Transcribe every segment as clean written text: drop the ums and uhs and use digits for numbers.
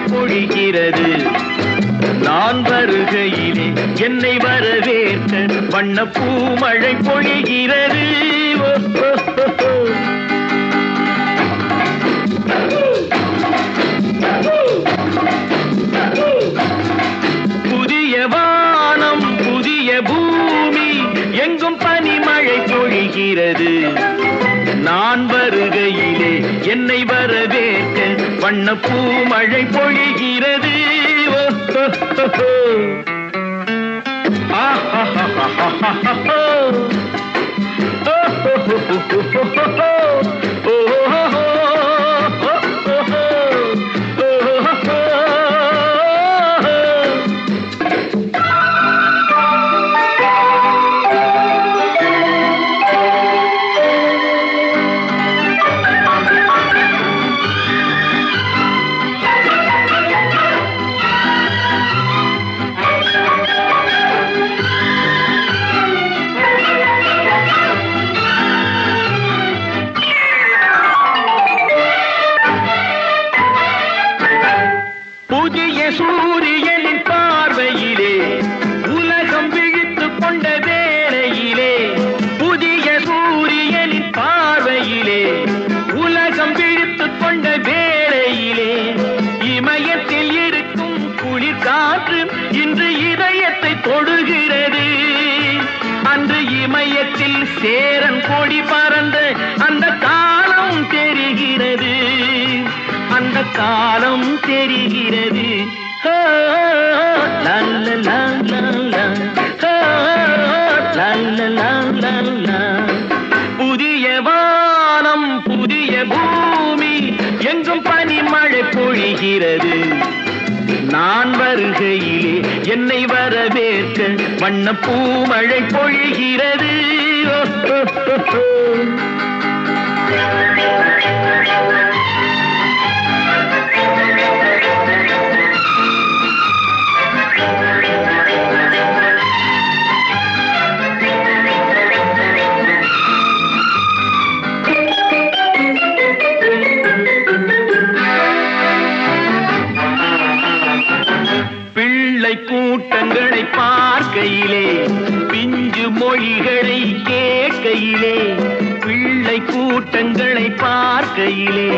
பொழிகிறது. நான் வருகையிலே என்னை வரவேற்க வண்ண பூமழை பொழிகிறது. புதிய வானம் புதிய பூமி எங்கும் பனிமழை பொழிகிறது. நான் வருகையிலே என்னை வரவேற்க வண்ண பூமழை பொழிகிறது. சூரியனின் பார்வையிலே உலகம் விழித்துக் கொண்ட வேளையிலே, புதிய சூரியனின் பார்வையிலே உலகம் விழித்துக் கொண்ட வேளையிலே, இமயத்தில் இருக்கும் குளிர் காற்று இன்று இதயத்தை தொடுகிறது. அன்று இமயத்தில் சேரன் கொடி பறந்த அந்த காலம் தெரிகிறது, அந்த காலம் தெரிகிறது. புதிய வானம் புதிய பூமி எங்கும் பனிமழை பொழிகிறது. நான் வருகையிலே என்னை வரவேற்க வண்ண பூமழை பொழிகிறது. கூட்டங்களை பார்க்கையிலே, பிஞ்சு மொழிகளை கேட்கையிலே, பிள்ளை கூட்டங்களை பார்க்கையிலே,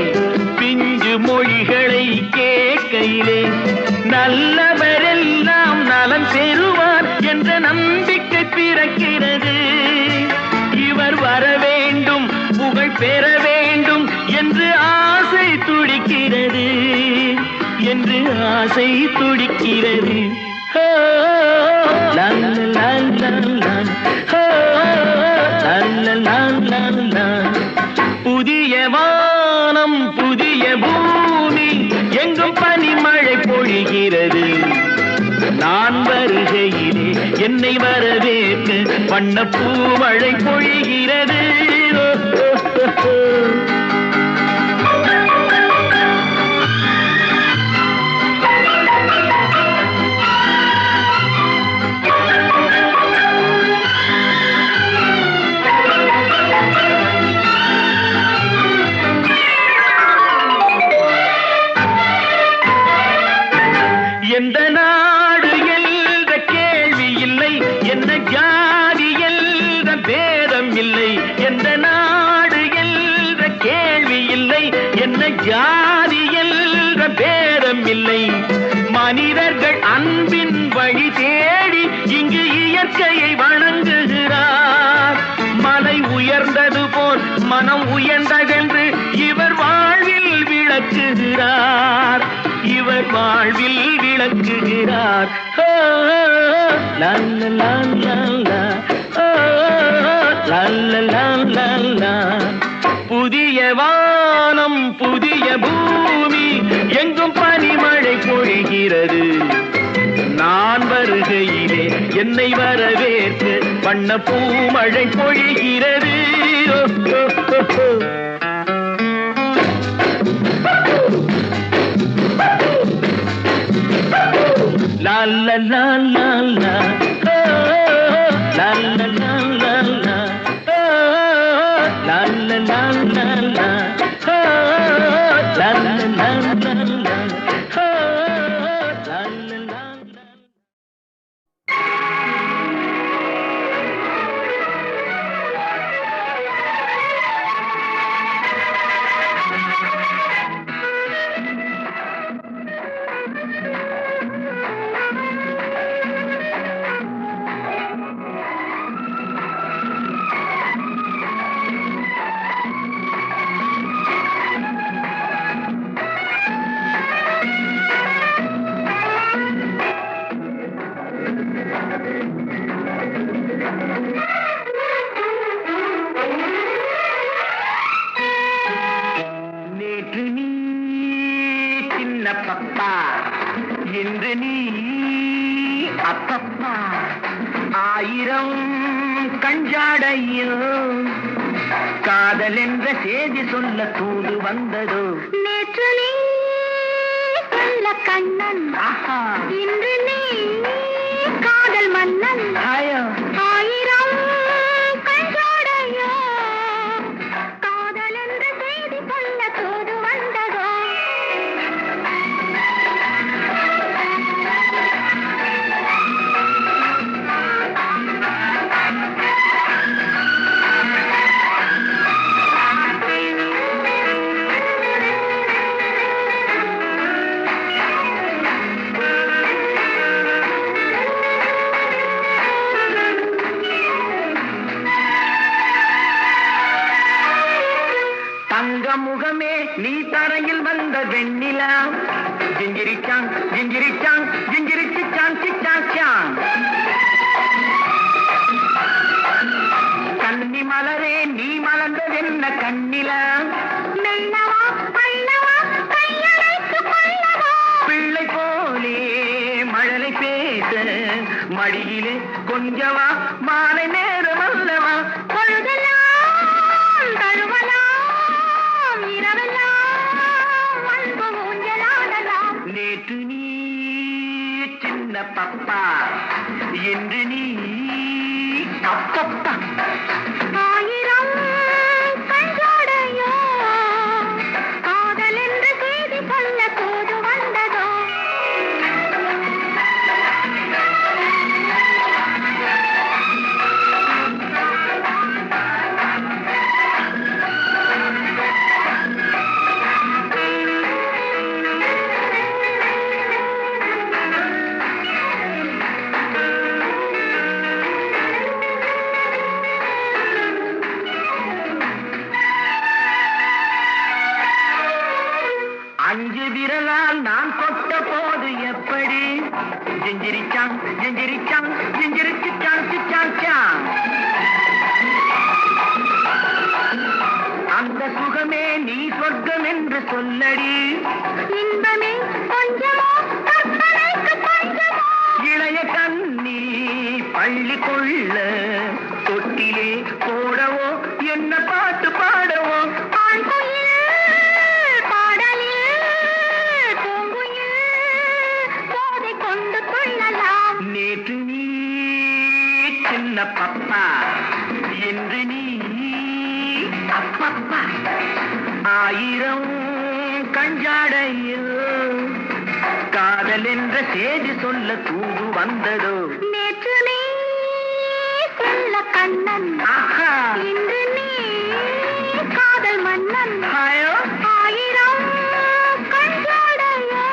பிஞ்சு மொழிகளை கேட்கையிலே, நல்லவரெல்லாம் நலம் பெறுவார் என்ற நம்பிக்கை பிறக்கிறது. இவர் வர வேண்டும், புகழ் பெற வேண்டும் என்று ஆசை துடிக்கிறது, என்று ஆசை துடிக்கிறது. புதிய வானம் புதிய பூமி எங்கும் பனிமழை பொழிகிறது. நான் வருகையிலே என்னை வரவேற்க வண்ண பூமழை பொழிகிறது. எந்த நாடு என்ற கேள்வி இல்லை, என்ன ஜாதி என்ற பேதம் இல்லை. எந்த நாடு என்ற கேள்வி இல்லை, என்ன ஜாதி என்ற பேதம் இல்லை. மனிதர்கள் அன்பின் வழி தேடி இங்கு இயற்கையை வணங்குகிறார். மலை உயர்ந்தது போல் மனம் உயர்ந்ததென்று இவர் வாழ்வில் விளக்குகிறார், இவர் வாழ்வில் விளக்குகிறார். புதிய வானம் புதிய பூமி எங்கும் பனிமழை பொழிகிறது. நான் வருகையிலே என்னை வரவேற்க வண்ண பூமழை பொழிகிறது. La la la la la, la la la la la, la la la la la, la la la la la. அப்பப்பா என்று நீ அப்பப்பா ஆயிரம் கஞ்சாடையோ காதல் என்ற செய்தி சொல்ல தூது வந்ததோ நேற்று நீ கள்ள கண்ணன் இன்று நீ காதல் மன்னன் ஆயிரம் கஞ்சாடையோ காதல் என்ற செய்தி சொல்ல தூது வந்ததோ நீ தரையில் வந்த வெண்ணிலா ஜிஞ்சிரிச்சாங் ஜிஞ்சிரிச்சாங் ஜிஞ்சிரிச்சாங் சிச்சாச்சாங் கன்னி மலரே நீ மலர்ந்ததென்ன கண்ணிலா மெல்லவா பல்லவா கையழைத்து கொள்ளவா பிள்ளை போலே மழலை பேச மடியிலே கொஞ்சவா மாலை நேரம் அல்லவா பொழுதெல்லாம் தழுவலாம் இரவெல்லாம் அன்பு ஊஞ்சலாடலாம் நேற்று நீ சின்ன பப்பா என்று நீ அப்பப்பா ஆயிரம் கண்ஜோடையோ காதல் என்று செய்தி சொல்ல தூது வந்ததோ அஞ்சு விரலால் நான் கொட்ட போது எப்படி ஜிஞ்சிரிச்சாங் ஜிஞ்சிரிச்சாங் ஜிஞ்சிரிச்சாங் சிச்சாச்சாங் அந்த சுகமே நீ சொர்க்கம் என்று சொல்லடி இன்பமே கொஞ்சமோ கற்பனைக்கு கொஞ்சமோ இளைய கண்ணி பள்ளி கொள்ள தொட்டிலே போடவோ என்ன பாட்டு பாடவோ ஆண் குயில் பாடலில் பூங்குயில் போதை கொண்டு கொள்ளலாம் நேற்று நீ சின்ன பப்பா என்று நீ அப்பப்பா ஆயிரம் கஞ்சாடையில் காதல் என்ற செய்தி சொல்ல தூது வந்ததோ நேற்று நீ செல்ல கண்ணன் ஆஹா இன்று நீ காதல் மன்னன் ஹாயோ ஆயிரம் கண்ஜோடையோ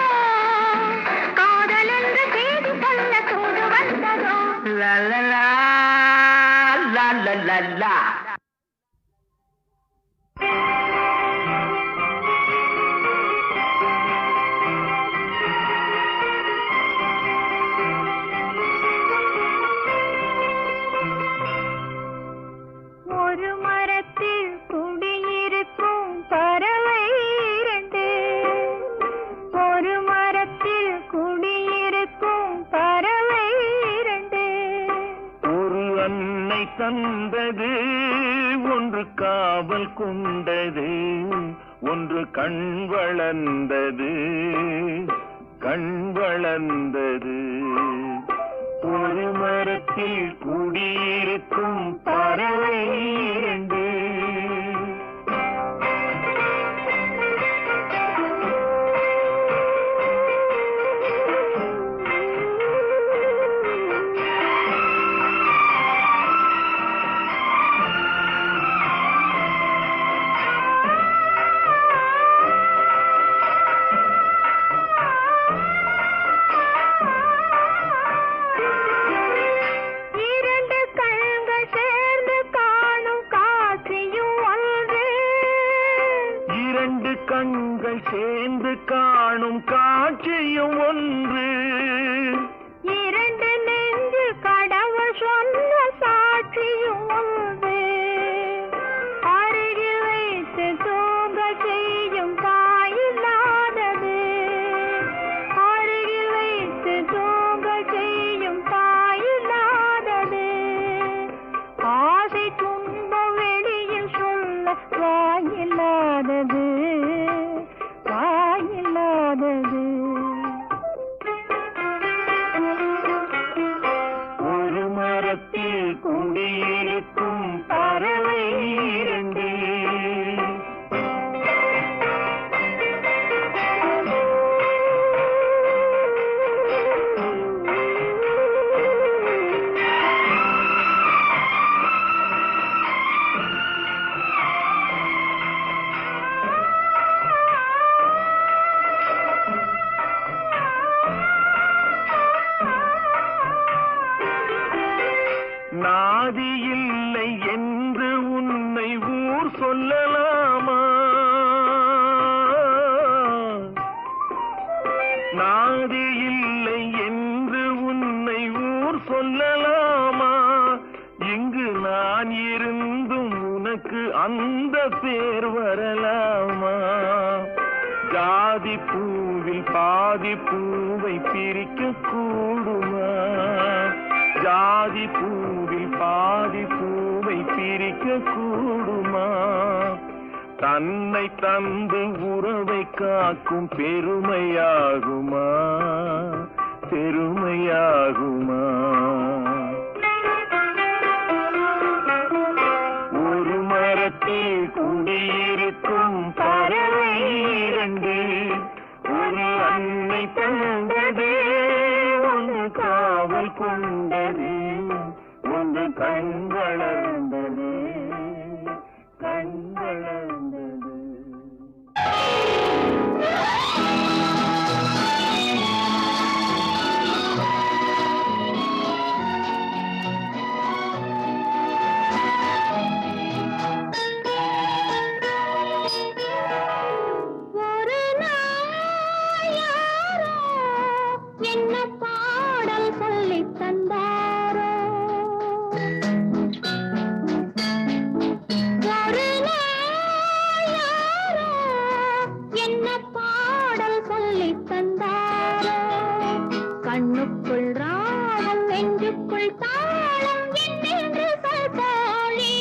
காதல் என்ற செய்தி சொல்ல தூது வந்ததோ லா லா லா லா லா லா லா ஒரு மரத்தில் குடியிருக்கும் பறவை இரண்டு ஒரு மரத்தில் குடியிருக்கும் பறவை இரண்டு ஒரு அன்னை தந்தது ஒன்று காவல் கொண்டது ஒன்று கண் வளர்ந்தது ஒரு மரத்தில் குடியிருக்கும் பறவை இரண்டு இரண்டு கண்கள் சேர்ந்து காணும் காட்சியும் ஒன்று இரண்டு கண்கள் சேர்ந்து காணும் காட்சியும் ஒன்று இரண்டு நெஞ்சு கடவுள் சொன்ன சாட்சியும் ஒன்று அருகில் வைத்து தூங்க செய்யும் தாயில்லாதது அருகில் வைத்து தூங்க செய்யும் தாயில்லாதது ஆசை துன்பம் வெளியில் சொல்ல வாயில்லாதது வாயில்லாதது நாதி இல்லை என்று உன்னை ஊர் சொல்லலாமா? இங்கு நான் இருந்தும் உனக்கு அந்த பேர் வரலாமா? ஜாதி பூவில் பாதி பூவை பிரிக்க கூடுமா? ஜாதி பூவில் பாதி பூவை பிரிக்க கூடுமா? தன்னை தந்து உறவை காக்கும் பெருமையாகுமா? பெருமையாகுமா? ஒரு மரத்தில் குடியிருக்கும் பறவை இரண்டு, ஒரு அன்னை தந்தது ஒன்று காவல் கொண்டது, ஒன்று கண் வளர்ந்தது, கண் வளர்ந்தது. என்ன பாடல் சொல்லித் தந்தாரோ? ஒரு நாள் யாரோ என்ன பாடல் சொல்லித் தந்தாரோ? கண்ணுக்குள் ராகம் நெஞ்சுக்குள் தாளம் என்னென்று சொல்தாளி.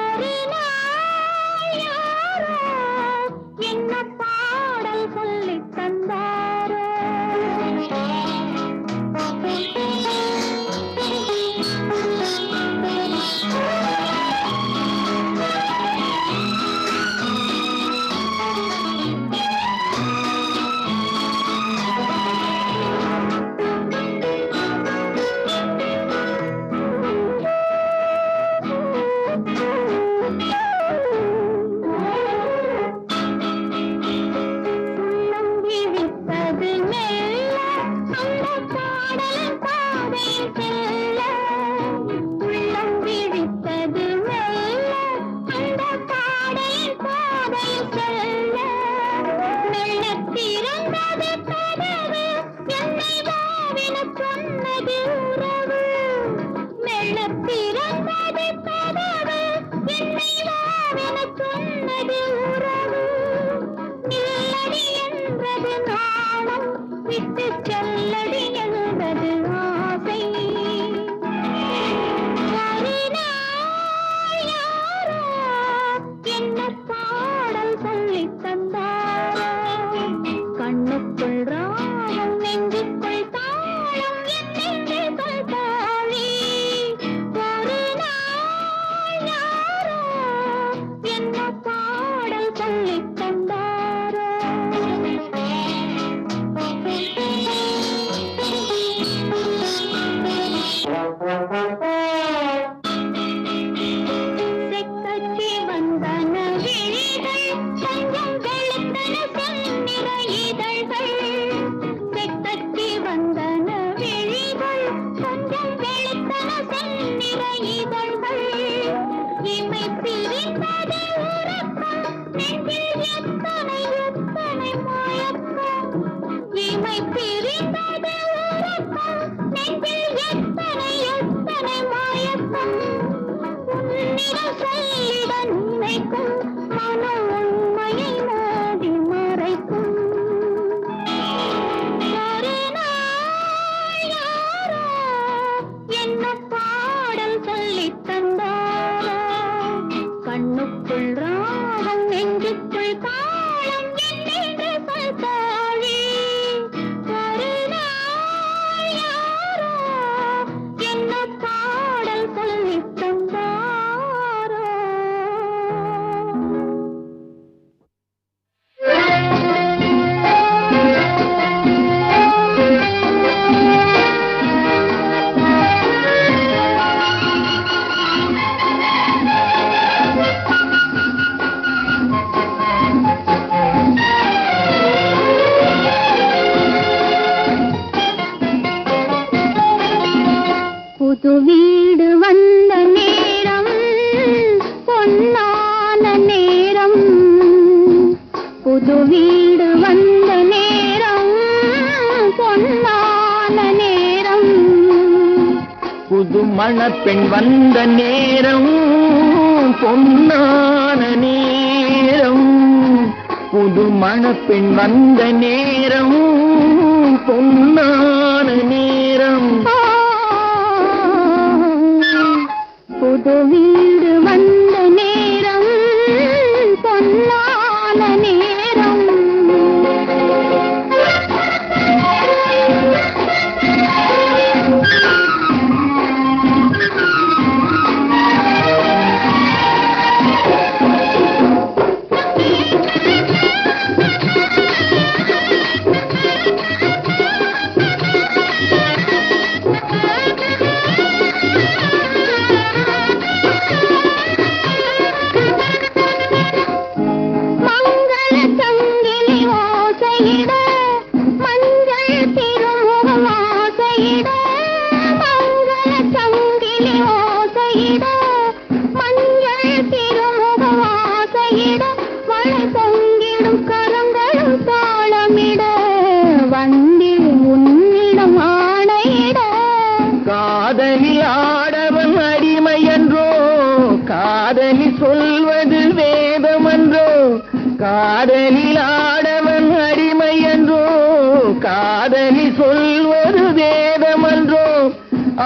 ஒரு நாள் யாரோ என்ன பாடல் சொல்லித் தந்தாரோ? விட்டு செல்லடி என்பது ஆசை. ஒரு நாள் யாரோ என்ன பாடல் சொல்லித் தந்தாரோ? கண்ணுக்குள் ராகம் நெஞ்சுக்குள் தாளம் என்னென்று சொல்தாளி. ஒரு நாள் யாரோ என்ன பாடல் சொல்லித் தந்தாரோ? செக்கச்சி வந்தன விழிகள் கொஞ்சம் வெளுத்தன செந்நிற இதழ்கள். செக்கச்சி வந்தன விழிகள் கொஞ்சம் வெளுத்தன செந்நிற இதழ்கள். இமை பிரிந்தது உறக்கம் நெஞ்சில் எத்தனை எத்தனை மயக்கம். இமை பிரிந்தது உறக்கம் நெஞ்சில் எத்தனை எத்தனை மயக்கம். உன்னிடம் சொல்லிட நினைக்கும் மனம் உண்மையை மோதி மறைக்கும். ஒரு நாள் யாரோ என்ன பாடல் சொல்லித் தந்தாரோ? கண்ணுக்குள் ராகம் நெஞ்சுக்குள் தாளம் என்னென்று சொல்தாளி. ஒரு நாள் யாரோ என்ன பாடல் சொல்லித் தந்தாரோ? புது வீடு வந்த நேரம் பொன்னான நேரம். புது வீடு வந்த நேரம் பொன்னான நேரம். புது மணப்பெண் வந்த நேரம் பொன்னான நேரம். புது மணப்பெண் வந்த நேரம் பொன்னான நேரம். புது வீடு வந்த நேரம் பொன்னான நேரம். காதலில் ஆடவன் அடிமை என்றோ காதலி சொல்வது வேதமன்றோ. காதலில் ஆடவன் அடிமை என்றோ காதலி சொல்வது வேதமன்றோ.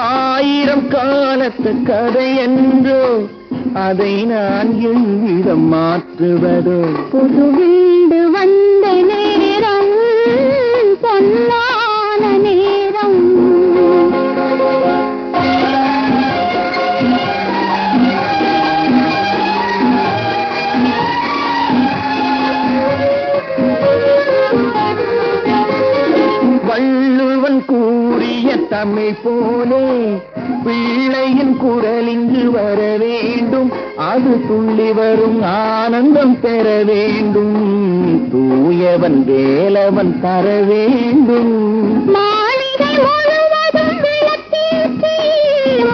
1000 காலத்து கதை என்றோ அதை நான் எவ்விதம் மாற்றுவதோ. புது வீடு வந்த நேரம் பொன்னான நேரம். வள்ளுவன் கூறிய தமிழ் போலே பிள்ளையின் குரல் இங்கு வர வேண்டும். அது துள்ளி வரும் ஆனந்தம் பெற வேண்டும். தூயவன் வேலவன் தர வேண்டும். மாளிகை முழுவதும் விளக்கேற்றி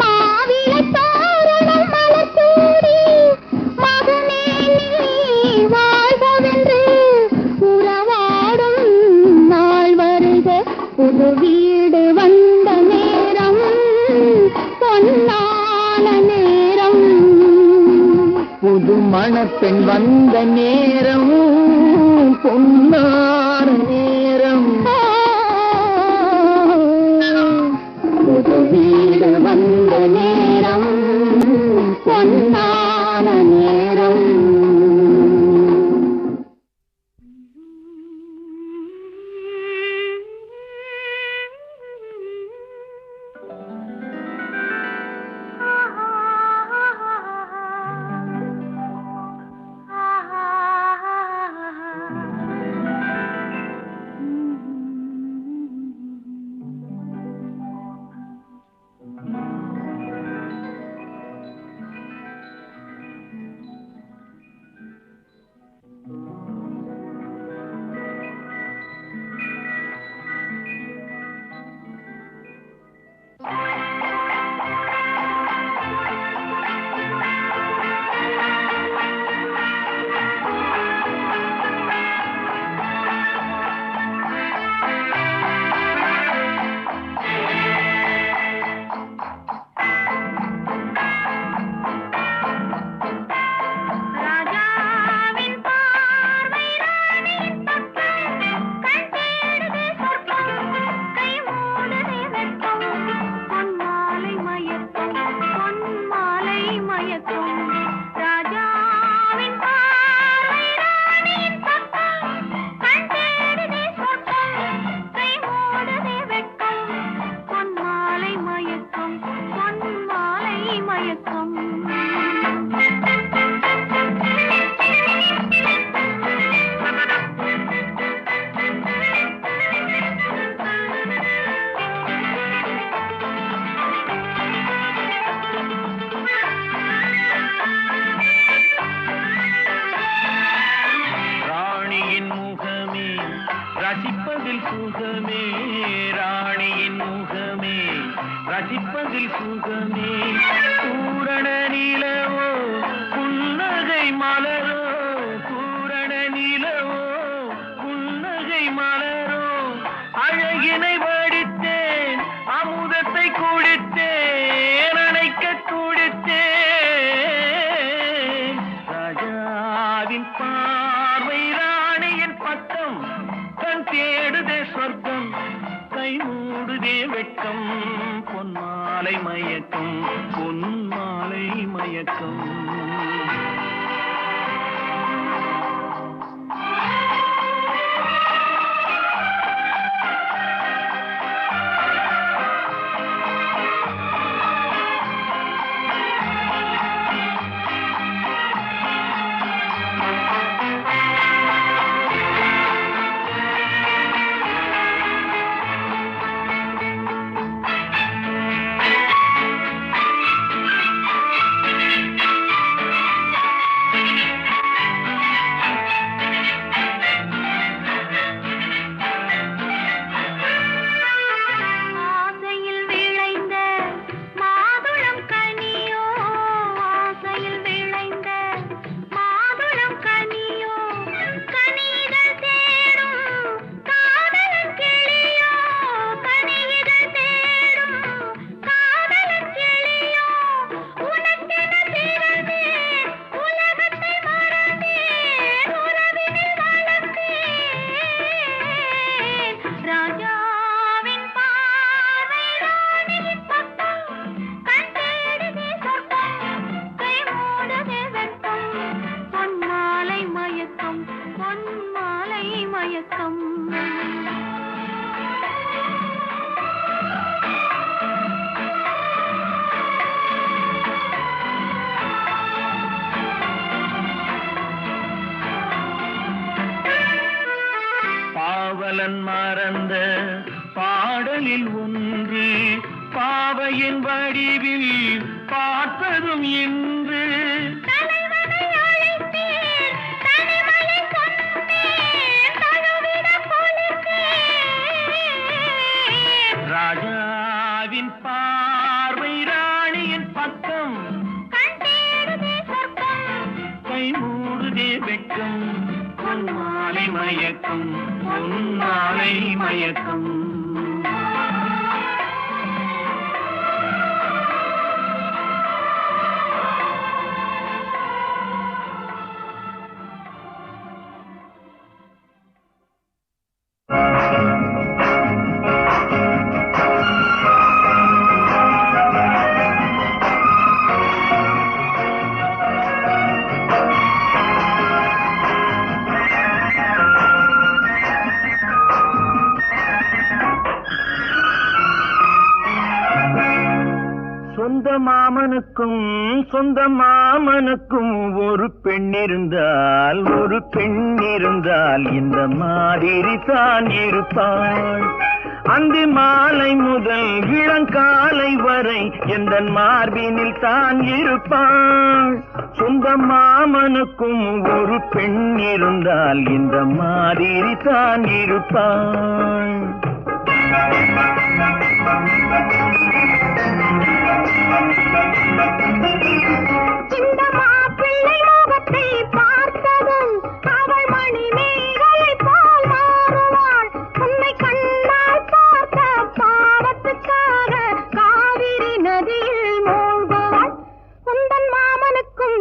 மாவிலை தோரணம் மலர்த்தூடி மகனே நீ வாழ்கவென்று உறவாடும் நாள் வருக. புது வீடு வந்த நேரம் பொன்னான நேரம். புது மணப்பெண் வந்த நேரம் பொன்னான நேரம். புது வீடு வந்த நேரம் பொன்னான நேரம். ரசிப்பதில் சுகமே ராணியின் முகமே ரசிப்பதில் சுகமே பூரண நிலவோ புன்னகை மலரோ பூரண நிலவோ புன்னகை மலரோ அழகிய அழகினை வடித்தேன், அமுதத்தை குடித்தேன், அணைக்க குடித்தேன். ராஜாவின் பார்வை ராணியின் பக்கம், கண் தேடுதே சொர்க்கம், கை மூடுதே வெட்கம். பொன்மாலை மயக்கம், பொன்மாலை மயக்கம். பாவலன் மறந்த பாடலில் ஒன்று, பாவையின் வடிவில் பார்த்ததும் இன்று. ராஜாவின் பார்வை ராணியின் பக்கம், கை மூடுதே வெட்கம். பொன்மாலை மயக்கம், பொன்மாலை மயக்கம். சொந்த மாமனுக்கும் சொந்த மாமனுக்கும் ஒரு பெண் இருந்தால், ஒரு பெண் இருந்தால் இந்த மாதிரி தான் இருப்பாள். அந்தி மாலை முதல் இளங்காலை வரை எந்த மார்பினில் தான் இருப்பாள். சொந்த மாமனுக்கும் ஒரு பெண் இருந்தால் இந்த மாதிரி தான் இருப்பாள். இந்த மாப்பிள்ளை முகத்தை பார்த்ததும் அவள் மணிமேகலை போல் மாறுவாள். உன்னை கண்ணால் பார்த்த பாவத்துக்காக காவிரி நதியில் மூழ்குவாள். உந்தன் மாமனுக்கும்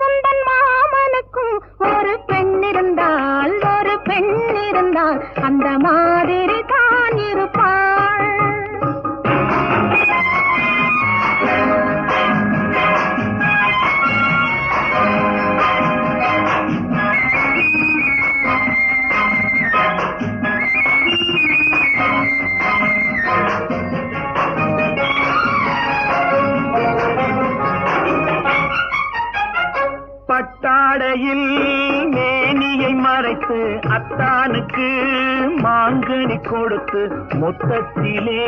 உந்தன் மாமனுக்கும் ஒரு பெண் இருந்தால், ஒரு பெண் இருந்தால் அந்த மாதிரி தான் இருப்பாள். பட்டாடையில் மேனியை மறைத்து அத்தானுக்கு மாங்கனி கொடுத்து, மொத்தத்திலே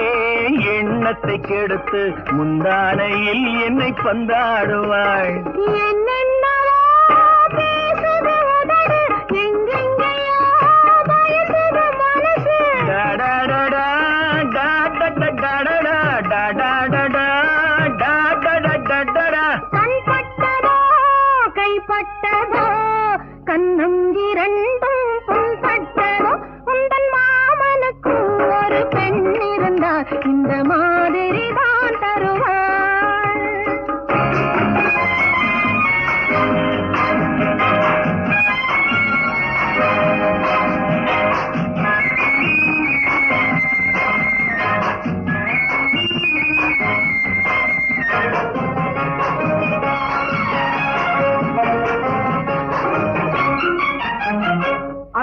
எண்ணத்தை கெடுத்து முந்தானையில் என்னை பந்தாடுவாள். என்னென்னவோ பேசுது உதடு, எங்கெங்கேயோ பயசுது மனசு. டடடடா, டடடடா, டடடடா, டடடடடடா. கண்பட்டதோ கைப்பட்டதோ கண்ணம் இரண்டும் புண்பட்டதோ உந்தன் மாமனுக்கு ஒரு பெண்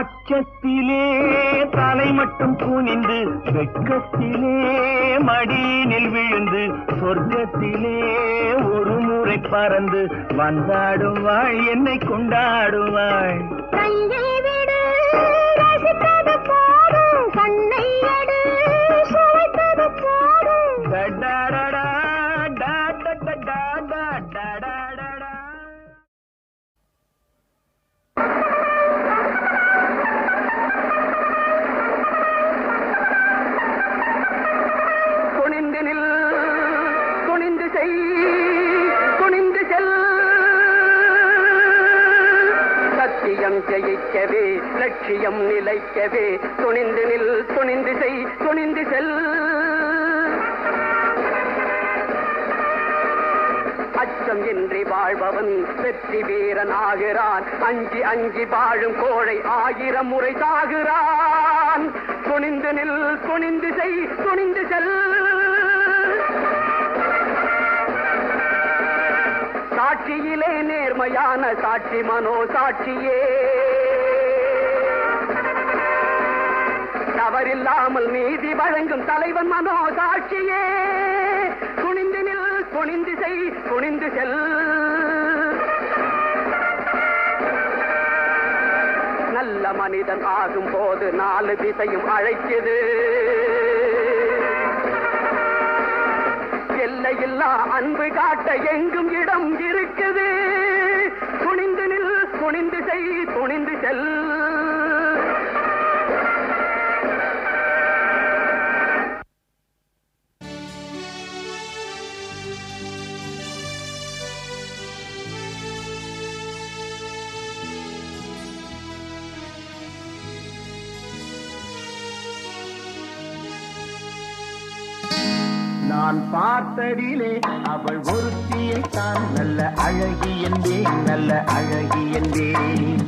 அச்சத்திலே தலை மட்டும் குனிந்து வெட்கத்திலே மடியினில் விழுந்து சொர்க்கத்திலே ஒரு முறை பறந்து வந்தாடுவாள் என்னை கொண்டாடுவாள். கையை விடு ரசித்தது போதும் கண்ணை எடு சுவைத்தது போதும். டடடடா, டடடடா, டடடடா. துணிந்து நில், துணிந்து செய், துணிந்து செல். சத்தியம் ஜெயிக்கவே, லட்சியம் நிலைக்கவே, துணிந்து நில், துணிந்து செய், துணிந்து செல். அச்சம் இன்றி வாழ்பவன் வெற்றி வீரன் ஆகிறான். அஞ்சி அஞ்சி வாழும் கோழை 1000 முறை சாகிறான். துணிந்து நில், துணிந்து செய், துணிந்து செல். சாட்சியிலே நேர்மையான சாட்சி மனோ சாட்சியே, தவறில்லாமல் நீதி வழங்கும் தலைவன் மனோ சாட்சியே. துணிந்து நில், துணிந்து செய், துணிந்து செல். நல்ல மனிதன் ஆகும் போது 4 திசையும் அழைக்குது. எல்லையில்லா அன்பு காட்ட எங்கும் இடம் இருக்குது. துணிந்து நில், துணிந்து செய், துணிந்து செல். நான் பார்த்ததிலே அவள் ஒருத்தியை தான் நல்ல அழகி என்பேன், நல்ல அழகி என்பேன்.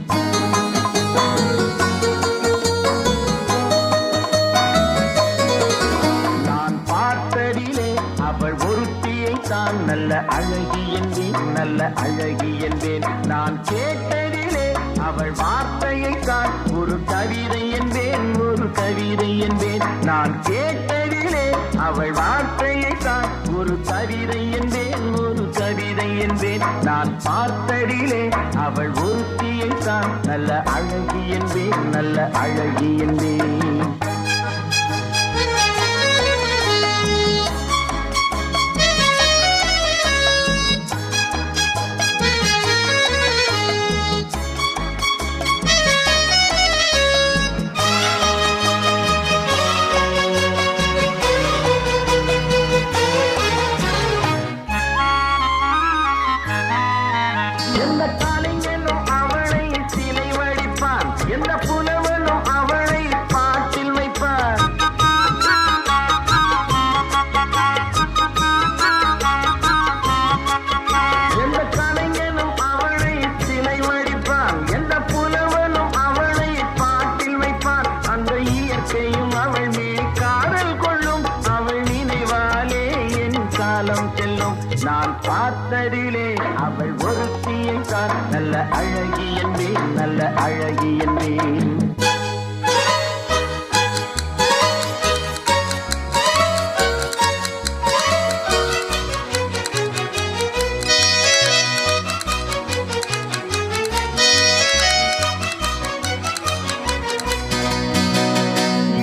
நான் பார்த்ததிலே அவள் ஒருத்தியை தான் நல்ல அழகி என்பேன், நல்ல அழகி என்பேன். நான் கேட்டதிலே அவள் வார்த்தையை தான் ஒரு கவிதை என்பேன், ஒரு கவிதை என்பேன். நான் கேட்டதிலே அவள் வார்த்தையை தான் ஒரு கவிதை என்பேன், ஒரு கவிதை என்பேன். நான் பார்த்ததிலே அவள் ஒருத்தியை தான் நல்ல அழகி என்பேன், நல்ல அழகி என்பேன். நான் பார்த்ததிலே அவள் ஒருத்தியை தான் நல்ல அழகி என்பேன், நல்ல அழகி என்பேன்.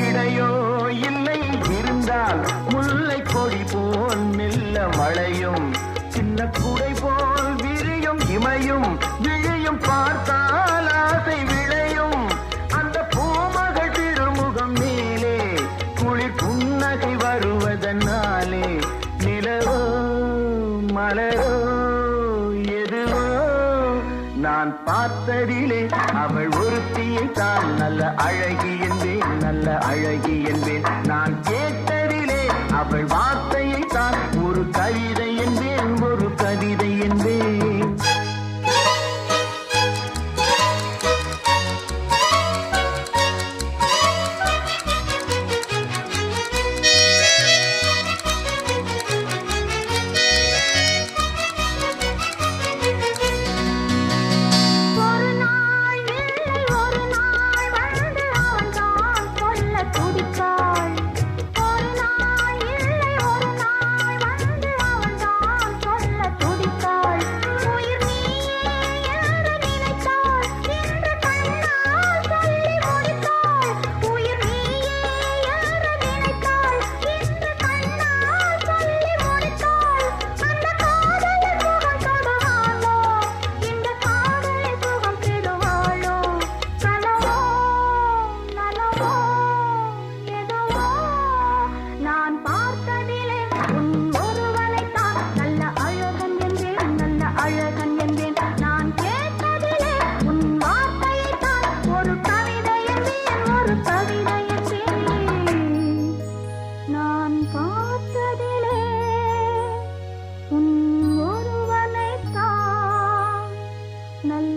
இடையோ இல்லை இருந்தால் முல்லை கொடி போல் மெல்ல மழையும், சின்ன குடை போல் விரியும் இமையும், விழியும் பார்த்தால் ஆசை விளையும். அந்த பூமகள் திருமுகம் மேலே குளிர் புன்னகை வருவதனாலே நிலவோ மலரோ எதுவோ நான் பார்த்ததிலே அவள் ஒருத்தியை தான் நல்ல அழகி என்பேன், நல்ல அழகி என்பேன். நான் கேட்டதிலே அவள் வார்த்தையை தான் ஒரு கவிதை என்பேன், ஒரு கவிதை என்பேன். ஒரு நாள் இல்லை ஒரு நாள் நல்ல